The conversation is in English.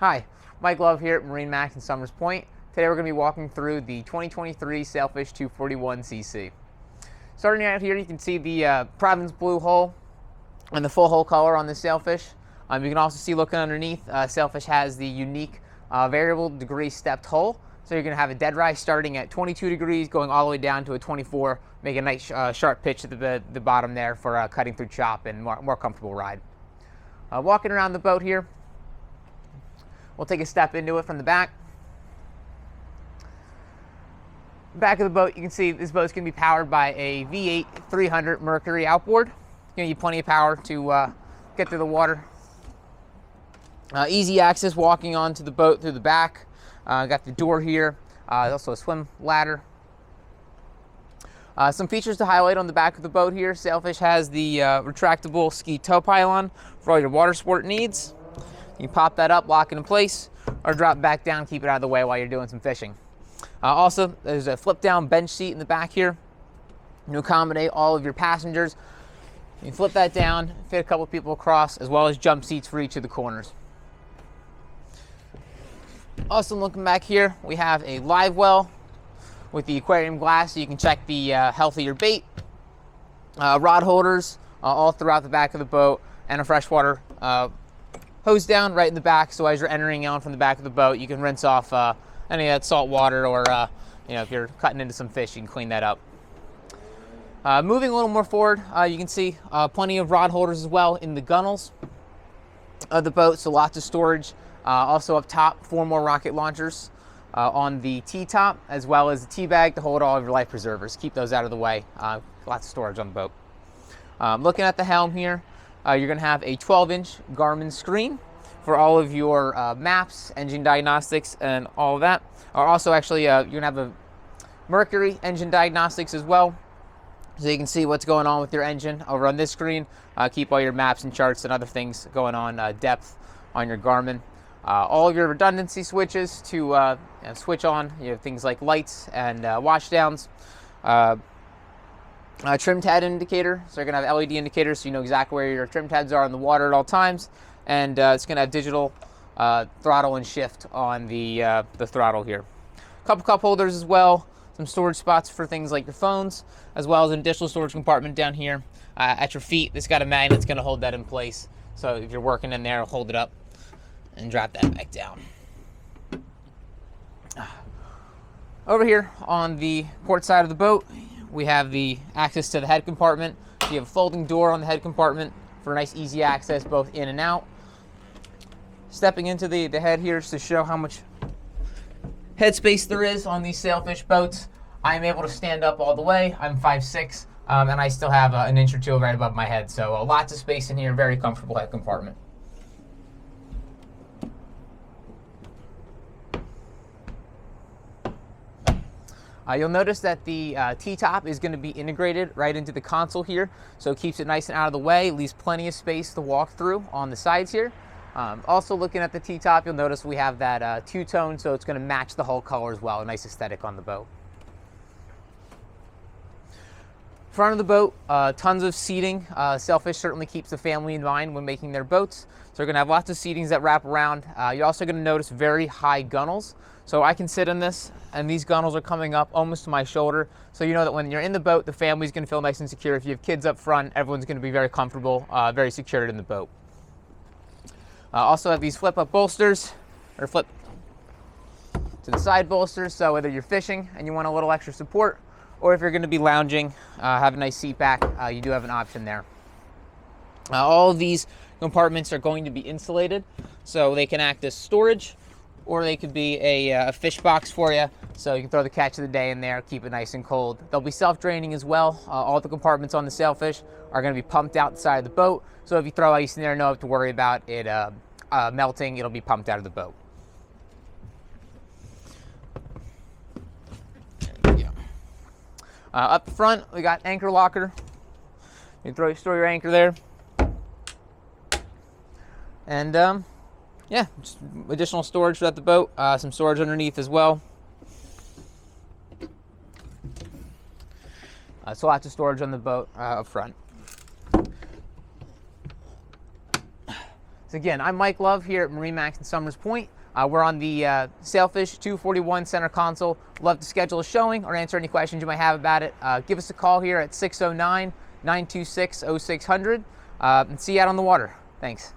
Hi, Mike Love here at MarineMax Somers Point. Today we're going to be walking through the 2023 Sailfish 241cc. Starting out here, you can see the Providence blue hull and the full hull color on the Sailfish. You can also see, looking underneath, Sailfish has the unique variable degree stepped hull. So you're going to have a dead rise starting at 22 degrees, going all the way down to a 24, make a nice sharp pitch at the bottom there for cutting through chop and more comfortable ride. Walking around the boat here, we'll take a step into it from the back. Back of the boat, you can see this boat's going to be powered by a V8 300 Mercury outboard. Going to need plenty of power to get through the water. Easy access walking onto the boat through the back. Got the door here, also a swim ladder. Some features to highlight on the back of the boat here. Sailfish has the retractable ski tow pylon for all your water sport needs. You can pop that up, lock it in place, or drop it back down, keep it out of the way while you're doing some fishing. Also, there's a flip down bench seat in the back here to accommodate all of your passengers. You can flip that down, fit a couple people across, as well as jump seats for each of the corners. Also, looking back here, we have a live well with the aquarium glass so you can check the health of your bait. Rod holders all throughout the back of the boat, and a freshwater hose down right in the back, so as you're entering on from the back of the boat, you can rinse off any of that salt water, or if you're cutting into some fish, you can clean that up. Moving a little more forward, you can see plenty of rod holders as well in the gunnels of the boat, so lots of storage. Also up top, 4 more rocket launchers on the T-top, as well as the T-bag to hold all of your life preservers. Keep those out of the way. Lots of storage on the boat. Looking at the helm here, you're going to have a 12-inch Garmin screen for all of your maps, engine diagnostics, and all of that. Or also, actually, you're going to have a Mercury engine diagnostics as well, so you can see what's going on with your engine over on this screen. Keep all your maps and charts and other things going on, depth on your Garmin. All of your redundancy switches to switch on. You have things like lights and wash downs. Trim tab indicator, so you're going to have LED indicators so you know exactly where your trim tabs are in the water at all times. And it's going to have digital throttle and shift on the throttle here. A couple cup holders as well, some storage spots for things like your phones, as well as an additional storage compartment down here at your feet. It's got a magnet that's going to hold that in place, so if you're working in there, hold it up and drop that back down. Over here on the port side of the boat, we have the access to the head compartment. So you have a folding door on the head compartment for nice easy access both in and out. Stepping into the head here to show how much headspace there is on these Sailfish boats. I am able to stand up all the way. I'm 5'6", and I still have an inch or two right above my head. So lots of space in here, very comfortable head compartment. You'll notice that the T-top is going to be integrated right into the console here, so it keeps it nice and out of the way, leaves plenty of space to walk through on the sides here. Also looking at the T-top, you'll notice we have that two-tone, so it's going to match the hull color as well, a nice aesthetic on the boat. Front of the boat, tons of seating. Sailfish certainly keeps the family in mind when making their boats, so you're going to have lots of seatings that wrap around. You're also going to notice very high gunnels. So I can sit in this, and these gunnels are coming up almost to my shoulder. So you know that when you're in the boat, the family's going to feel nice and secure. If you have kids up front, everyone's going to be very comfortable, very secured in the boat. Also have these flip-up bolsters, or flip to the side bolsters. So whether you're fishing and you want a little extra support, or if you're going to be lounging, have a nice seat back, you do have an option there. All of these compartments are going to be insulated, so they can act as storage, or they could be a fish box for you, so you can throw the catch of the day in there, keep it nice and cold. They'll be self-draining as well. All the compartments on the Sailfish are going to be pumped out the side of the boat, so if you throw ice in there, no have to worry about it melting. It'll be pumped out of the boat. There you go. Up front, we got anchor locker. You can store your anchor there. And yeah, just additional storage throughout the boat, some storage underneath as well. So lots of storage on the boat up front. So again, I'm Mike Love here at MarineMax in Somers Point. We're on the Sailfish 241 center console. Love to schedule a showing or answer any questions you might have about it. Give us a call here at 609-926-0600 and see you out on the water. Thanks.